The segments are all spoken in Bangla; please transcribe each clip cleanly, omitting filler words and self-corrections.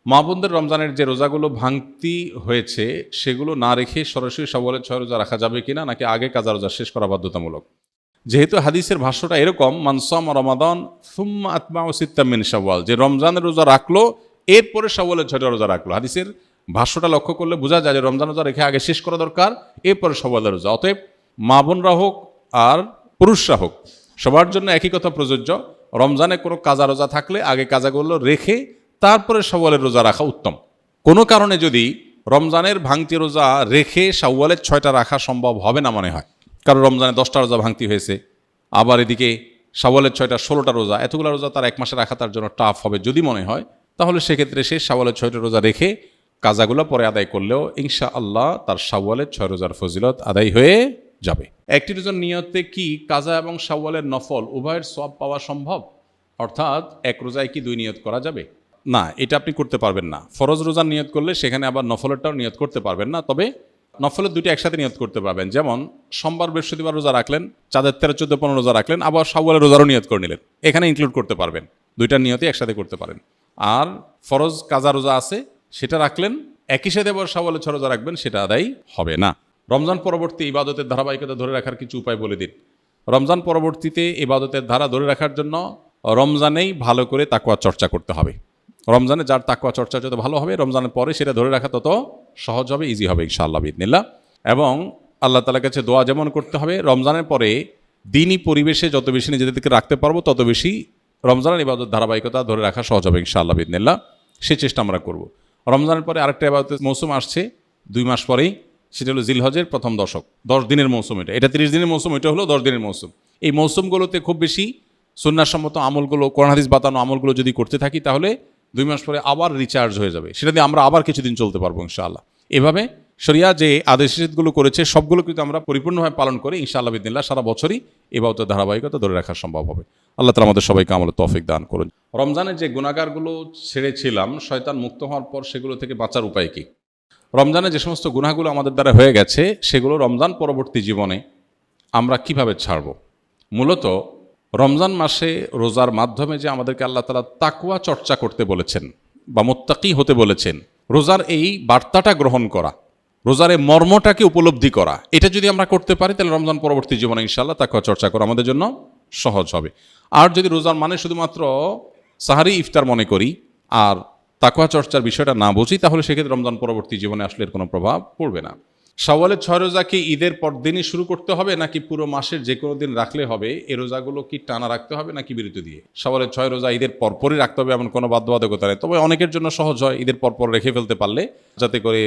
মা বোনদের রমজানের যে রোজাগুলো ভাঙতি হয়েছে সেগুলো না রেখে সরাসরি শাওয়ালের 6 রোজা রাখা যাবে কিনা, নাকি আগে কাজা রোজা শেষ করা বাধ্যতামূলক? যেহেতু হাদিসের ভাষ্যটা এরকম, মান সামা রমাদান সুম্মা আতবাউ সিত্তাম মিন শাওয়াল, যে রমজানের রোজা রাখলো এরপরে শাওয়ালের 6টা রোজা রাখলো। হাদিসের ভাষ্যটা লক্ষ্য করলে বোঝা যায় যে রমজান রোজা রেখে আগে শেষ করা দরকার, এরপরে শাওয়ালের রোজা। অতএব মা বোনরা হোক আর পুরুষরা হোক, সবার জন্য একই কথা প্রযোজ্য। রমজানে কোনো কাজা রোজা থাকলে আগে কাজাগুলো রেখে তারপরে শাওয়ালের রোজা রাখা উত্তম। কোনো কারণে যদি রমজানের ভাঙতি রোজা রেখে শাওয়ালের 6টা রাখা সম্ভব হবে না মনে হয়, কারণ রমজানে 10টা রোজা ভাঙতি হয়েছে, আবার এদিকে শাওয়ালের 6টা 16টা রোজা, এতগুলো রোজা তার এক মাসে রাখা তার জন্য টাফ হবে যদি মনে হয়, তাহলে সেক্ষেত্রে সে শাওয়ালের 6টা রোজা রেখে কাজাগুলো পরে আদায় করলেও ইনশাআল্লাহ তার শাওয়ালের 6 রোজার ফজিলত আদায় হয়ে যাবে। একটি রোজার নিয়তে কি কাজা এবং শাওয়ালের নফল উভয়ের সওয়াব পাওয়া সম্ভব? অর্থাৎ এক রোজায় কি 2 নিয়ত করা যাবে? না, এটা আপনি করতে পারবেন না। ফরজ রোজার নিয়ত করলে সেখানে আবার নফলেরটাও নিয়ত করতে পারবেন না, তবে নফলের 2টি একসাথে নিয়ত করতে পারবেন। যেমন সোমবার বৃহস্পতিবার রোজা রাখলেন, চাঁদের 13, 14, 15 রোজা রাখলেন, আবার শাওয়ালের রোজারও নিয়ত করে নিলেন, এখানে ইনক্লুড করতে পারবেন। 2টা নিয়তই একসাথে করতে পারেন। আর ফরজ কাজা রোজা আছে, সেটা রাখলেন, একই সাথে আবার শাওয়ালের 6 রোজা রাখবেন, সেটা আদায় হবে না। রমজান পরবর্তী ইবাদতের ধারাবাহিকতা ধরে রাখার কিছু উপায় বলে দিন। রমজান পরবর্তীতে ইবাদতের ধারা ধরে রাখার জন্য রমজানেই ভালো করে তাকওয়া চর্চা করতে হবে। রমজানে যার তাকওয়া চর্চা যত ভালো হবে, রমজানের পরে সেটা ধরে রাখা তত সহজ হবে, ইজি হবে ইনশাআল্লাহ বিইذনিল্লাহ। এবং আল্লাহ তাআলার কাছে দোয়া যেমন করতে হবে, রমজানের পরে দিনই পরিবেশে যত বেশি নিজেদেরকে রাখতে পারবো তত বেশি রমজানের ইবাদত ধারাবাহিকতা ধরে রাখা সহজ হবে ইনশাআল্লাহ বিইذনিল্লাহ। সেই চেষ্টা আমরা করব। রমজানের পরে আরেকটা ইবাদতের মৌসুম আসছে 2 মাস পরেই, সেটা হলো জিলহজের প্রথম দশক, 10 দিনের মৌসুম। এটা 30 দিনের মৌসুম, এটা হলো 10 দিনের মৌসুম। এই মৌসুমগুলোতে খুব বেশি সুন্নাহসম্মত আমলগুলো, কোরআন হাদিস বাতানো আমলগুলো যদি করতে থাকি, তাহলে 2 মাস পরে আবার রিচার্জ হয়ে যাবে, সেটা দিয়ে আমরা আবার কিছুদিন চলতে পারবো ইনশাআল্লাহ। এভাবে শরিয়া যে আদেশ নিষেধগুলো করেছে সবগুলো কিন্তু আমরা পরিপূর্ণভাবে পালন করি ইনশাআল্লাহ বিইذনিল্লাহ, সারা বছরই ইবাদতের ধারাবাহিকতা ধরে রাখা সম্ভব হবে। আল্লাহ তাআলা আমাদের সবাইকে আমলের তৌফিক দান করুন। রমজানের যে গুনাহগারগুলো ছেড়েছিলাম শয়তান মুক্ত হওয়ার পর, সেগুলো থেকে বাঁচার উপায় কি? রমজানে যে সমস্ত গুনাহগুলো আমাদের দ্বারা হয়ে গেছে, সেগুলো রমজান পরবর্তী জীবনে আমরা কিভাবে ছাড়ব? মূলত রমজান মাসে রোজার মাধ্যমে যে আমাদেরকে আল্লাহ তাআলা তাকওয়া চর্চা করতে বলেছেন বা মুত্তাকি হতে বলেছেন, রোজার এই বার্তাটা গ্রহণ করা, রোজার এই মর্মটাকে উপলব্ধি করা, এটা যদি আমরা করতে পারি, তাহলে রমজান পরবর্তী জীবনে ইনশাআল্লাহ তাকওয়া চর্চা করা আমাদের জন্য সহজ হবে। আর যদি রোজার মানে শুধুমাত্র সাহারি ইফতার মনে করি আর তাকওয়া চর্চার বিষয়টা না বুঝি, তাহলে সেক্ষেত্রে রমজান পরবর্তী জীবনে আসলে এর কোনো প্রভাব পড়বে না। শাওয়ালের 6 রোজা কি ঈদের পর দিনই শুরু করতে হবে, নাকি পুরো মাসের যে কোনো দিন রাখলে হবে? এই রোজাগুলো কি টানা রাখতে হবে নাকি বিরতি দিয়ে? শাওয়ালের 6 রোজা ঈদের পরপরই রাখতে হবে এমন কোনো বাধ্যবাধকতা নেই, তবে অনেকের জন্য সহজ হয় ঈদের পরপর রেখে ফেলতে পারলে, যাতে করে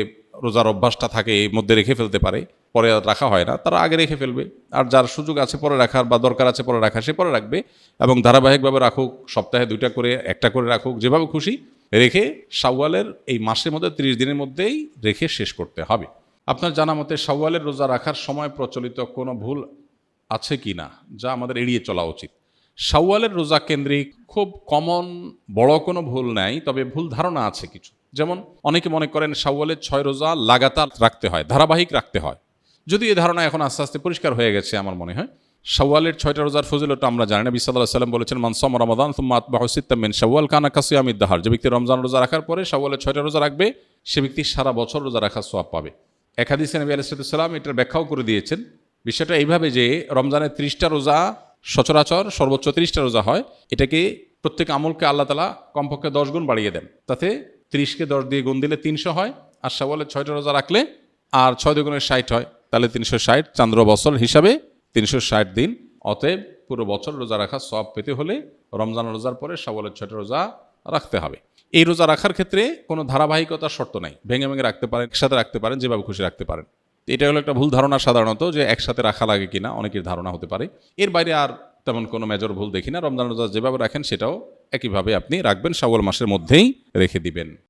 রোজার অভ্যাসটা থাকে, এর মধ্যে রেখে ফেলতে পারে, পরে আর রাখা হয় না, তারা আগে রেখে ফেলবে। আর যার সুযোগ আছে পরে রাখার বা দরকার আছে পরে রাখার, সে পরে রাখবে। এবং ধারাবাহিকভাবে রাখুক, সপ্তাহে 2টা করে, 1টা করে রাখুক, যেভাবে খুশি রেখে শাওয়ালের এই মাসের মধ্যে 30 দিনের মধ্যেই রেখে শেষ করতে হবে। আপনার জানা মতে শাওয়ালের রোজা রাখার সময় প্রচলিত কোনো ভুল আছে কি না, যা আমাদের এড়িয়ে চলা উচিত? শাওয়ালের রোজা কেন্দ্রিক খুব কমন বড় কোনো ভুল নাই, তবে ভুল ধারণা আছে কিছু। যেমন অনেকে মনে করেন শাওয়ালের 6 রোজা লাগাতার রাখতে হয়, ধারাবাহিক রাখতে হয়। যদি এই ধারণা এখন আস্তে আস্তে পরিষ্কার হয়ে গেছে আমার মনে হয়। শাওয়ালের 6টা রোজার ফজিলতটা আমরা জানি। নবী সাল্লাল্লাহু আলাইহি ওয়াসাল্লাম বলেছেন, মান সামা রমাদান সুম্মা আতবাহু সিত্তাম মিন শাওয়াল কানা কাসিয়ামিদ দাহর। যে ব্যক্তি রমজান রোজা রাখার পরে শাওয়ালের 6টা রোজা রাখবে, সে ব্যক্তি সারা বছর রোজা রাখার সওয়াব পাবে। এক হাদিসে নবী আলাইহিস সালাম এটার ব্যাখ্যাও করে দিয়েছেন। বিষয়টা এইভাবে যে রমজানের 30টা রোজা সচরাচর সর্বোচ্চ 30টা রোজা হয়, এটাকে প্রত্যেক আমলকে আল্লাহ তাআলা কমপক্ষে 10 গুণ বাড়িয়ে দেন। তাতে 30কে 10 দিয়ে গুণ দিলে 300 হয়, আর শাওয়ালের 6টা রোজা রাখলে আর 6 দুগুণে 60 হয়, তাহলে 360 চান্দ্র বছর হিসাবে 360 দিন। অতএব পুরো বছর রোজা রাখার সওয়াব পেতে হলে রমজান রোজার পরে শাওয়ালের 6টা রোজা রাখতে হবে। এই রোজা রাখার ক্ষেত্রে কোনো ধারাবাহিকতার শর্ত নাই, ভেঙে ভেঙে রাখতে পারেন, একসাথে রাখতে পারেন, যেভাবে খুশি রাখতে পারেন। এটা হলো একটা ভুল ধারণা সাধারণত, যে একসাথে রাখা লাগে কিনা অনেকের ধারণা হতে পারে। এর বাইরে আর তেমন কোনো মেজর ভুল দেখি না। রমজান রোজা যেভাবে রাখেন সেটাও একইভাবে আপনি রাখবেন, শাওয়াল মাসের মধ্যেই রেখে দিবেন।